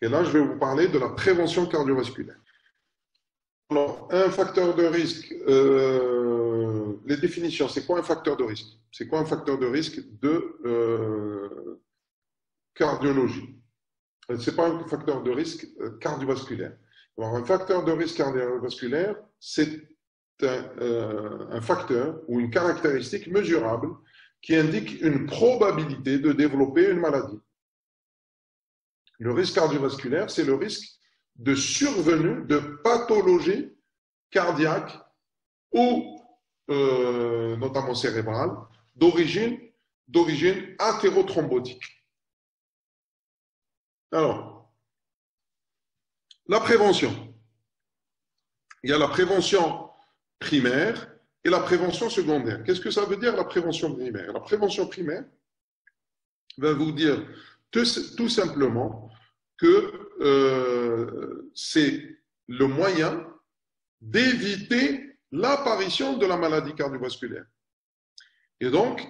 Et là, je vais vous parler de la prévention cardiovasculaire. Alors, un facteur de risque, les définitions, c'est quoi un facteur de risque? C'est quoi un facteur de risque de cardiologie? Ce n'est pas un facteur de risque cardiovasculaire. Alors, un facteur de risque cardiovasculaire, c'est un facteur ou une caractéristique mesurable qui indique une probabilité de développer une maladie. Le risque cardiovasculaire, c'est le risque de survenue de pathologies cardiaques ou notamment cérébrales d'origine athérothrombotique. Alors, la prévention. Il y a la prévention primaire et la prévention secondaire. Qu'est-ce que ça veut dire la prévention primaire? La prévention primaire va vous dire tout simplement que c'est le moyen d'éviter l'apparition de la maladie cardiovasculaire. Et donc,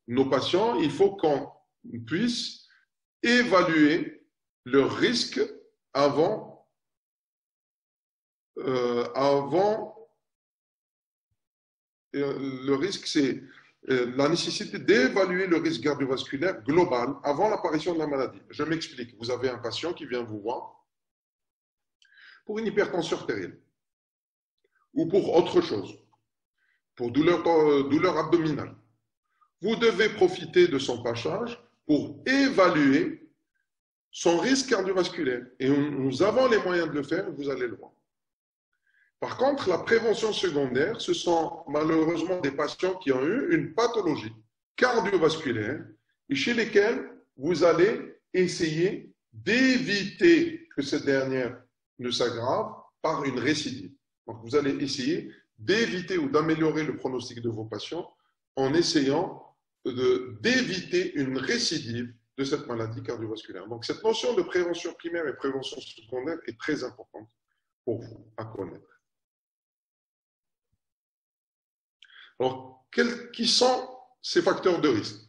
nos patients, il faut qu'on puisse évaluer le risque avant le risque, c'est la nécessité d'évaluer le risque cardiovasculaire global avant l'apparition de la maladie. Je m'explique. Vous avez un patient qui vient vous voir pour une hypertension artérielle ou pour autre chose, pour douleur abdominale. Vous devez profiter de son passage pour évaluer son risque cardiovasculaire. Et nous avons les moyens de le faire, vous allez le voir. Par contre, la prévention secondaire, ce sont malheureusement des patients qui ont eu une pathologie cardiovasculaire et chez lesquels vous allez essayer d'éviter que cette dernière ne s'aggrave par une récidive. Donc, vous allez essayer d'éviter ou d'améliorer le pronostic de vos patients en essayant d'éviter une récidive de cette maladie cardiovasculaire. Donc, cette notion de prévention primaire et prévention secondaire est très importante pour vous à connaître. Alors, qui sont ces facteurs de risque?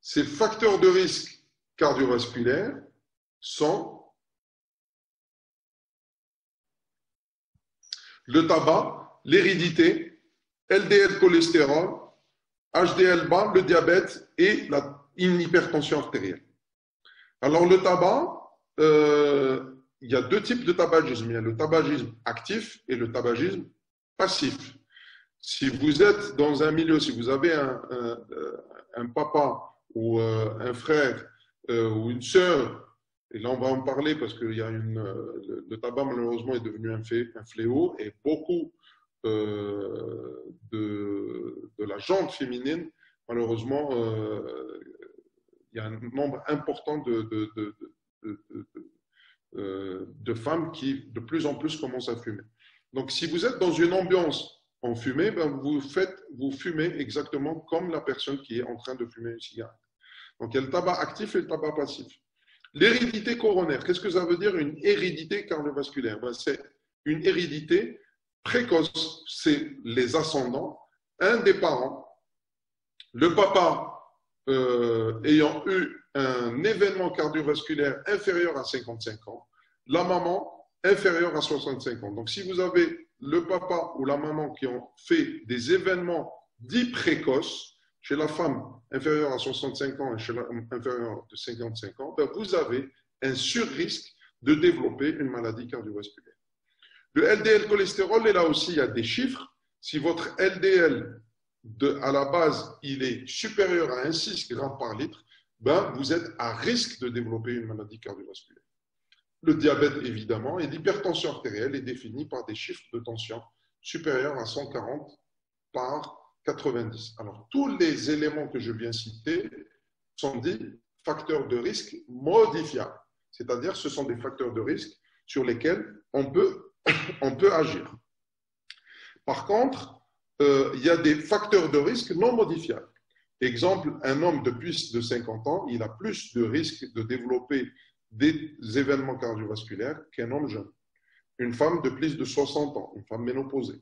Ces facteurs de risque cardiovasculaires sont le tabac, l'hérédité, LDL cholestérol, HDL bas, le diabète et une hypertension artérielle. Alors, le tabac, il y a deux types de tabagisme. Il y a le tabagisme actif et le tabagisme passif. Si vous êtes dans un milieu, si vous avez un papa ou un frère ou une sœur, et là on va en parler parce que le tabac malheureusement est devenu un fléau et beaucoup de la gente féminine, malheureusement, il y a un nombre important de femmes qui de plus en plus commencent à fumer. Donc si vous êtes dans une ambiance en fumée, ben vous fumez exactement comme la personne qui est en train de fumer une cigarette. Donc, il y a le tabac actif et le tabac passif. L'hérédité coronaire, qu'est-ce que ça veut dire une hérédité cardiovasculaire? Ben, c'est une hérédité précoce, c'est les ascendants, un des parents, le papa ayant eu un événement cardiovasculaire inférieur à 55 ans, la maman inférieure à 65 ans. Donc, si vous avez le papa ou la maman qui ont fait des événements dits précoces, chez la femme inférieure à 65 ans et chez l'homme inférieur de 55 ans, ben vous avez un surrisque de développer une maladie cardiovasculaire. Le LDL cholestérol, et là aussi, il y a des chiffres. Si votre LDL, à la base, il est supérieur à 1,6 g par litre, ben vous êtes à risque de développer une maladie cardiovasculaire. Le diabète, évidemment, et l'hypertension artérielle est définie par des chiffres de tension supérieurs à 140 par 90. Alors, tous les éléments que je viens citer sont des facteurs de risque modifiables. C'est-à-dire, ce sont des facteurs de risque sur lesquels on peut agir. Par contre, il y a des facteurs de risque non modifiables. Exemple, un homme de plus de 50 ans, il a plus de risque de développer des événements cardiovasculaires qu'un homme jeune. Une femme de plus de 60 ans, une femme ménopausée.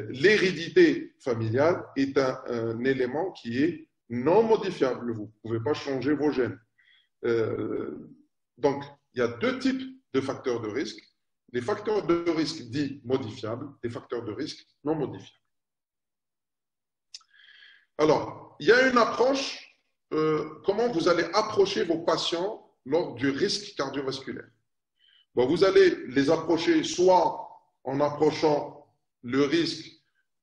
L'hérédité familiale est un élément qui est non modifiable. Vous ne pouvez pas changer vos gènes. Donc, il y a deux types de facteurs de risque. Les facteurs de risque dits modifiables, les facteurs de risque non modifiables. Alors, il y a une approche, comment vous allez approcher vos patients lors du risque cardiovasculaire. Bon, vous allez les approcher soit en approchant le risque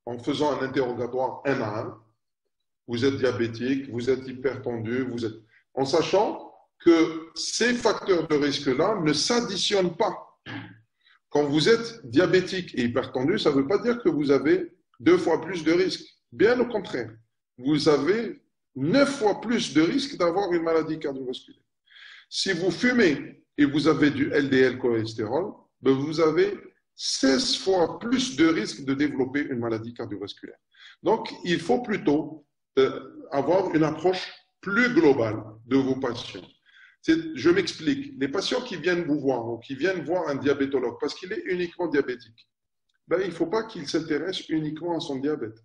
en faisant un interrogatoire un à un. Vous êtes diabétique, vous êtes hypertendu, vous êtes... en sachant que ces facteurs de risque-là ne s'additionnent pas. Quand vous êtes diabétique et hypertendu, ça ne veut pas dire que vous avez 2 fois plus de risques. Bien au contraire, vous avez 9 fois plus de risques d'avoir une maladie cardiovasculaire. Si vous fumez et vous avez du LDL cholestérol, ben vous avez 16 fois plus de risques de développer une maladie cardiovasculaire. Donc, il faut plutôt avoir une approche plus globale de vos patients. Je m'explique. Les patients qui viennent vous voir ou qui viennent voir un diabétologue parce qu'il est uniquement diabétique, ben, il ne faut pas qu'il s'intéresse uniquement à son diabète.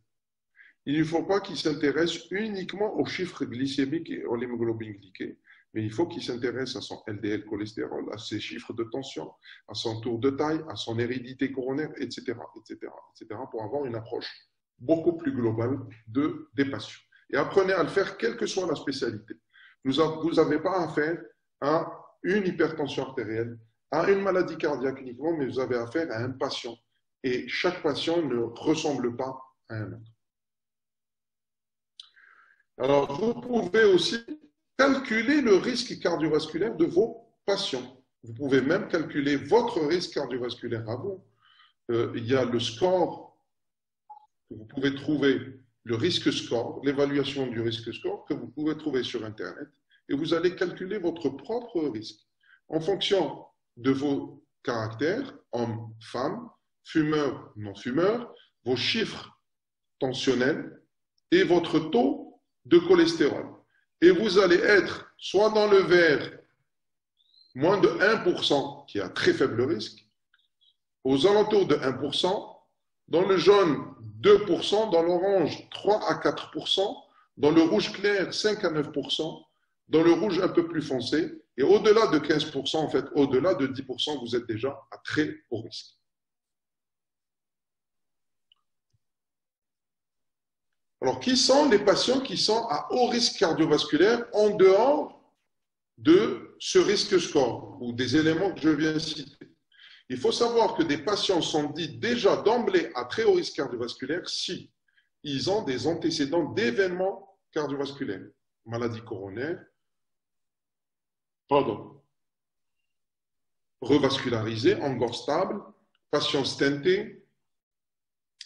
Il ne faut pas qu'il s'intéresse uniquement aux chiffres glycémiques et à l'hémoglobine glyquée, mais il faut qu'il s'intéresse à son LDL cholestérol, à ses chiffres de tension, à son tour de taille, à son hérédité coronaire, etc., pour avoir une approche beaucoup plus globale des patients. Et apprenez à le faire, quelle que soit la spécialité. Vous n'avez pas affaire à une hypertension artérielle, à une maladie cardiaque uniquement, mais vous avez affaire à un patient. Et chaque patient ne ressemble pas à un autre. Alors, vous pouvez aussi calculer le risque cardiovasculaire de vos patients. Vous pouvez même calculer votre risque cardiovasculaire à vous. Il y a le score, que vous pouvez trouver, le risque score, l'évaluation du risque score que vous pouvez trouver sur Internet, et vous allez calculer votre propre risque en fonction de vos caractères, hommes, femmes, fumeurs, non fumeurs, vos chiffres tensionnels et votre taux de cholestérol. Et vous allez être soit dans le vert, moins de 1%, qui a très faible risque, aux alentours de 1%, dans le jaune, 2%, dans l'orange, 3 à 4%, dans le rouge clair, 5 à 9%, dans le rouge un peu plus foncé, et au-delà de 15%, en fait, au-delà de 10%, vous êtes déjà à très haut risque. Alors, qui sont les patients qui sont à haut risque cardiovasculaire en dehors de ce risque score ou des éléments que je viens de citer? Il faut savoir que des patients sont dits déjà d'emblée à très haut risque cardiovasculaire si ils ont des antécédents d'événements cardiovasculaires, maladie coronaire, revascularisé, encore stable, patient stenté,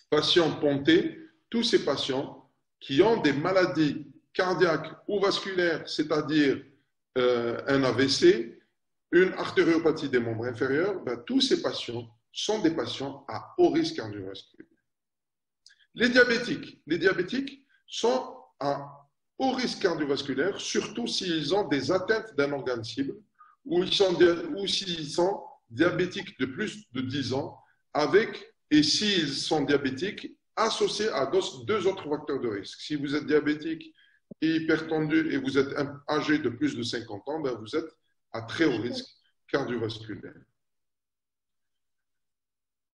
patient ponté, tous ces patients qui ont des maladies cardiaques ou vasculaires, c'est-à-dire un AVC, une artériopathie des membres inférieurs, ben, tous ces patients sont des patients à haut risque cardiovasculaire. Les diabétiques sont à haut risque cardiovasculaire, surtout s'ils ont des atteintes d'un organe cible ou s'ils sont diabétiques de plus de 10 ans, et s'ils sont diabétiques associés à 2 autres facteurs de risque. Si vous êtes diabétique et hypertendu et vous êtes âgé de plus de 50 ans, ben vous êtes à très haut risque cardiovasculaire.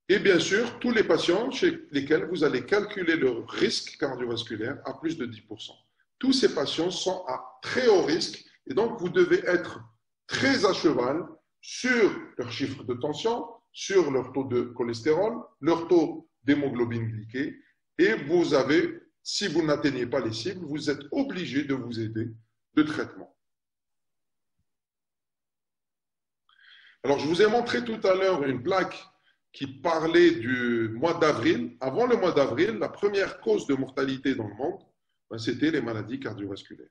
Et bien sûr, tous les patients chez lesquels vous allez calculer le risque cardiovasculaire à plus de 10%. Tous ces patients sont à très haut risque et donc vous devez être très à cheval sur leur chiffre de tension, sur leur taux de cholestérol, leur taux d'hémoglobine glyquée et vous avez, si vous n'atteignez pas les cibles, vous êtes obligé de vous aider de traitement. Alors, je vous ai montré tout à l'heure une plaque qui parlait du mois d'avril. Avant le mois d'avril, la première cause de mortalité dans le monde, c'était les maladies cardiovasculaires.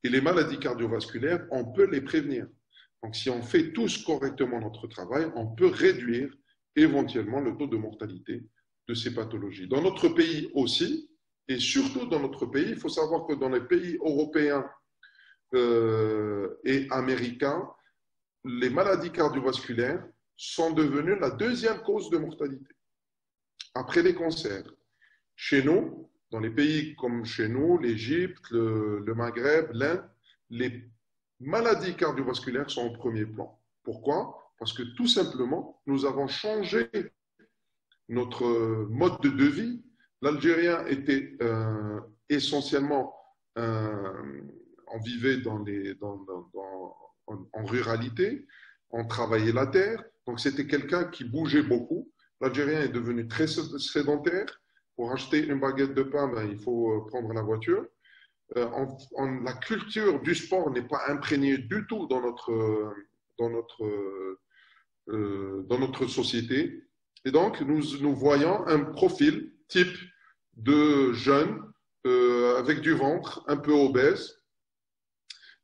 Et les maladies cardiovasculaires, on peut les prévenir. Donc, si on fait tous correctement notre travail, on peut réduire éventuellement le taux de mortalité de ces pathologies. Dans notre pays aussi, et surtout dans notre pays, il faut savoir que dans les pays européens et américains, les maladies cardiovasculaires sont devenues la 2e cause de mortalité, après les cancers. Chez nous, dans les pays comme chez nous, l'Égypte, le Maghreb, l'Inde, les maladies cardiovasculaires sont au premier plan. Pourquoi? Parce que tout simplement, nous avons changé notre mode de vie. L'Algérien était essentiellement, on vivait en ruralité, on travaillait la terre, donc c'était quelqu'un qui bougeait beaucoup. L'Algérien est devenu très sédentaire. Pour acheter une baguette de pain, ben, il faut prendre la voiture. La culture du sport n'est pas imprégnée du tout dans notre société. Et donc, nous voyons un profil type de jeunes avec du ventre, un peu obèses,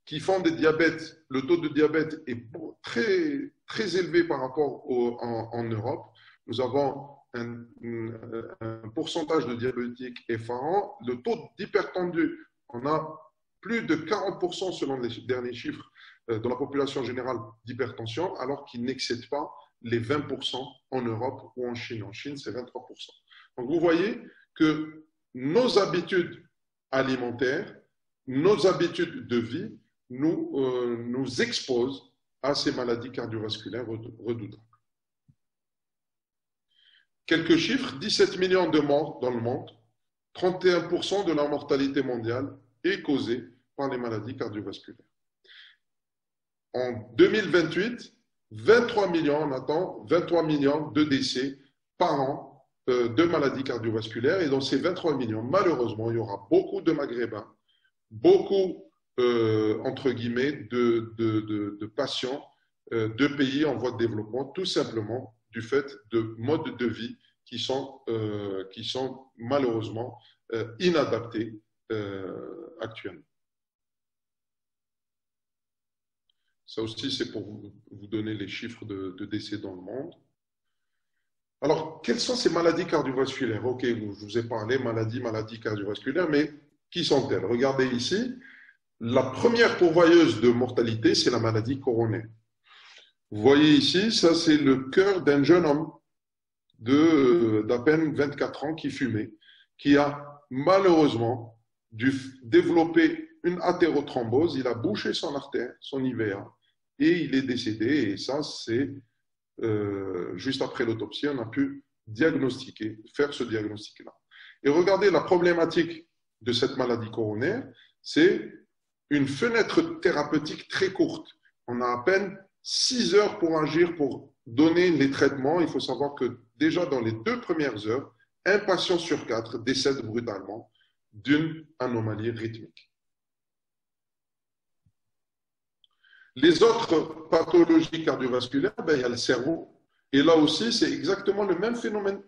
qui font des diabètes. Le taux de diabète est très, très élevé par rapport en Europe. Nous avons un pourcentage de diabétiques effarant. Le taux d'hypertendu, on a plus de 40% selon les derniers chiffres de la population générale d'hypertension, alors qu'il n'excède pas les 20% en Europe ou en Chine. En Chine, c'est 23%. Donc, vous voyez que nos habitudes alimentaires, nos habitudes de vie nous exposent à ces maladies cardiovasculaires redoutables. Quelques chiffres, 17 millions de morts dans le monde, 31% de la mortalité mondiale est causée par les maladies cardiovasculaires. En 2028, 23 millions, on attend 23 millions de décès par an de maladies cardiovasculaires. Et dans ces 23 millions, malheureusement, il y aura beaucoup de Maghrébins, beaucoup, entre guillemets, de patients de pays en voie de développement, tout simplement du fait de modes de vie qui sont malheureusement inadaptés actuellement. Ça aussi, c'est pour vous donner les chiffres de décès dans le monde. Alors, quelles sont ces maladies cardiovasculaires? Ok, je vous ai parlé maladies cardiovasculaires, mais qui sont-elles? Regardez ici, la première pourvoyeuse de mortalité, c'est la maladie coronaire. Vous voyez ici, ça c'est le cœur d'un jeune homme d'à peine 24 ans qui fumait, qui a malheureusement dû développer une athérothrombose. Il a bouché son artère, son IVA, et il est décédé. Et ça, c'est juste après l'autopsie, on a pu faire ce diagnostic-là. Et regardez la problématique de cette maladie coronaire, c'est une fenêtre thérapeutique très courte. On a à peine 6 heures pour agir, pour donner les traitements. Il faut savoir que déjà dans les 2 premières heures, un patient sur 4 décède brutalement d'une anomalie rythmique. Les autres pathologies cardiovasculaires, ben, il y a le cerveau. Et là aussi, c'est exactement le même phénomène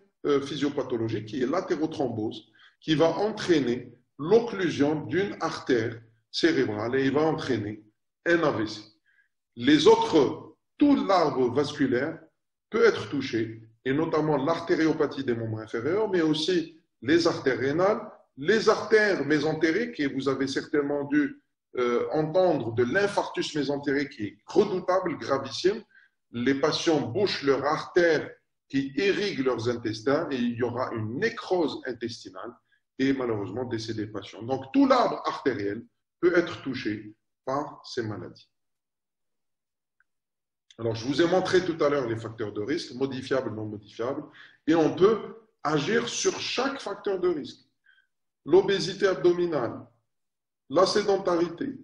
physiopathologique qui est l'athérothrombose, qui va entraîner l'occlusion d'une artère cérébrale et il va entraîner un AVC. Tout l'arbre vasculaire peut être touché, et notamment l'artériopathie des membres inférieurs, mais aussi les artères rénales, les artères mésentériques, et vous avez certainement dû entendre de l'infarctus mésentérique qui est redoutable, gravissime. Les patients bouchent leurs artères qui irriguent leurs intestins et il y aura une nécrose intestinale et malheureusement décès des patients. Donc tout l'arbre artériel peut être touché par ces maladies. Alors, je vous ai montré tout à l'heure les facteurs de risque, modifiables, non modifiables, et on peut agir sur chaque facteur de risque. L'obésité abdominale, la sédentarité,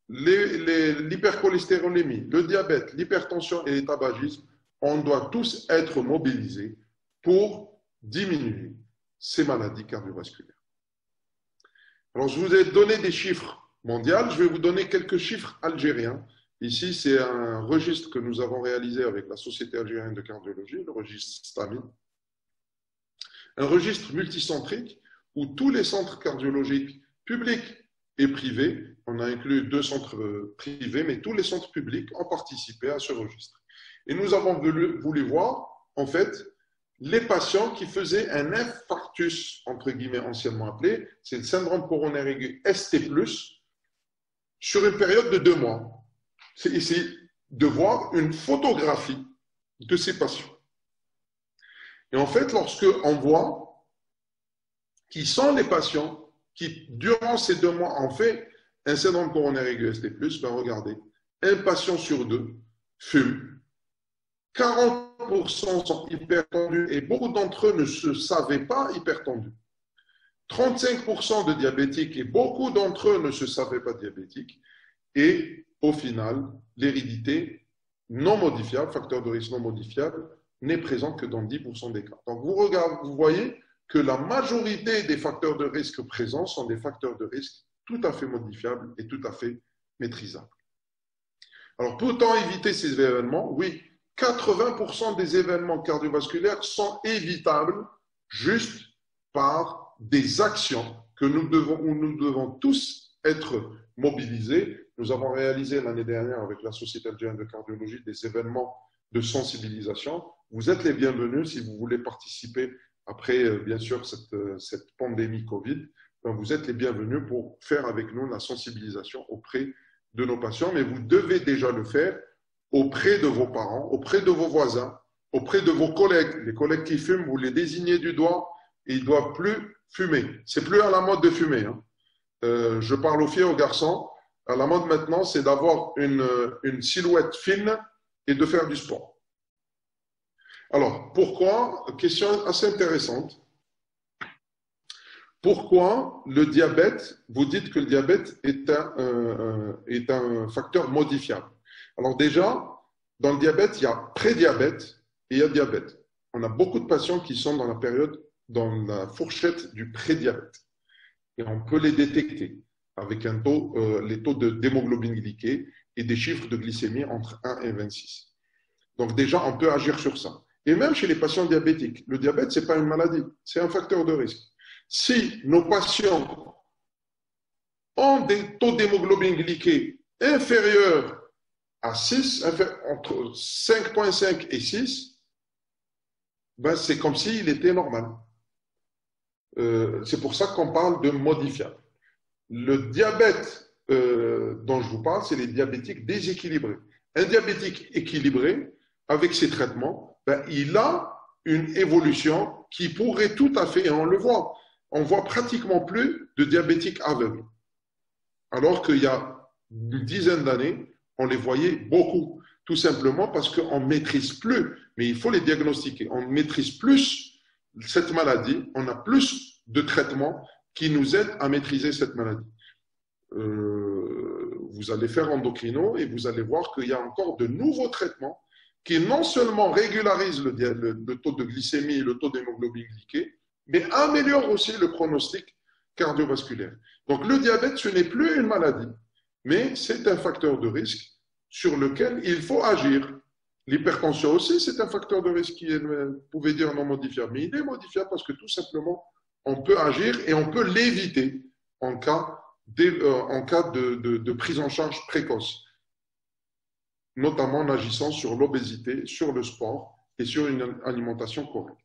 l'hypercholestérolémie, le diabète, l'hypertension et le tabagisme, on doit tous être mobilisés pour diminuer ces maladies cardiovasculaires. Alors, je vous ai donné des chiffres mondiaux, je vais vous donner quelques chiffres algériens. Ici, c'est un registre que nous avons réalisé avec la Société algérienne de cardiologie, le registre STAMI. Un registre multicentrique où tous les centres cardiologiques publics et privés, on a inclus 2 centres privés, mais tous les centres publics ont participé à ce registre. Et nous avons voulu voir, en fait, les patients qui faisaient un infarctus, entre guillemets anciennement appelé, c'est le syndrome coronaire aigu ST+, sur une période de 2 mois. C'est ici de voir une photographie de ces patients. Et en fait, lorsque on voit qui sont les patients qui, durant ces 2 mois, ont fait un syndrome coronaire aigu ST+, ben regardez, un patient sur deux fume, 40% sont hypertendus et beaucoup d'entre eux ne se savaient pas hypertendus. 35% de diabétiques et beaucoup d'entre eux ne se savaient pas diabétiques. Et au final, l'hérédité non modifiable, facteur de risque non modifiable, n'est présent que dans 10% des cas. Donc vous voyez que la majorité des facteurs de risque présents sont des facteurs de risque tout à fait modifiables et tout à fait maîtrisables. Alors, peut-on éviter ces événements? Oui, 80% des événements cardiovasculaires sont évitables juste par des actions où nous devons tous être mobilisés. Nous avons réalisé l'année dernière avec la Société algérienne de cardiologie des événements de sensibilisation. Vous êtes les bienvenus si vous voulez participer après, bien sûr, cette pandémie Covid. Donc, vous êtes les bienvenus pour faire avec nous la sensibilisation auprès de nos patients, mais vous devez déjà le faire auprès de vos parents, auprès de vos voisins, auprès de vos collègues. Les collègues qui fument, vous les désignez du doigt et ils ne doivent plus fumer. C'est plus à la mode de fumer. Hein. Je parle aux filles, aux garçons. À la mode maintenant, c'est d'avoir une silhouette fine et de faire du sport. Alors, pourquoi? Question assez intéressante. Pourquoi le diabète, vous dites que le diabète est un facteur modifiable? Alors déjà, dans le diabète, il y a prédiabète et il y a diabète. On a beaucoup de patients qui sont dans la période, dans la fourchette du prédiabète. Et on peut les détecter avec les taux d'hémoglobine glyquée et des chiffres de glycémie entre 1 et 26. Donc déjà, on peut agir sur ça. Et même chez les patients diabétiques, le diabète, ce n'est pas une maladie, c'est un facteur de risque. Si nos patients ont des taux d'hémoglobine glyquée inférieurs à 6, entre 5,5 et 6, ben c'est comme s'il était normal. C'est pour ça qu'on parle de modifiable. Le diabète dont je vous parle, c'est les diabétiques déséquilibrés. Un diabétique équilibré, avec ses traitements, ben, il a une évolution qui pourrait tout à fait, et on le voit, on voit pratiquement plus de diabétiques aveugles. Alors qu'il y a une dizaine d'années, on les voyait beaucoup, tout simplement parce qu'on ne maîtrise plus, mais il faut les diagnostiquer, on maîtrise plus cette maladie, on a plus de traitements qui nous aident à maîtriser cette maladie. Vous allez faire endocrino et vous allez voir qu'il y a encore de nouveaux traitements qui non seulement régularisent le taux de glycémie et le taux d'hémoglobine glyquée, mais améliorent aussi le pronostic cardiovasculaire. Donc le diabète, ce n'est plus une maladie, mais c'est un facteur de risque sur lequel il faut agir. L'hypertension aussi, c'est un facteur de risque qui est, vous pouvez dire, non modifiable, mais il est modifiable parce que tout simplement, on peut agir et on peut l'éviter en cas de prise en charge précoce, notamment en agissant sur l'obésité, sur le sport et sur une alimentation correcte.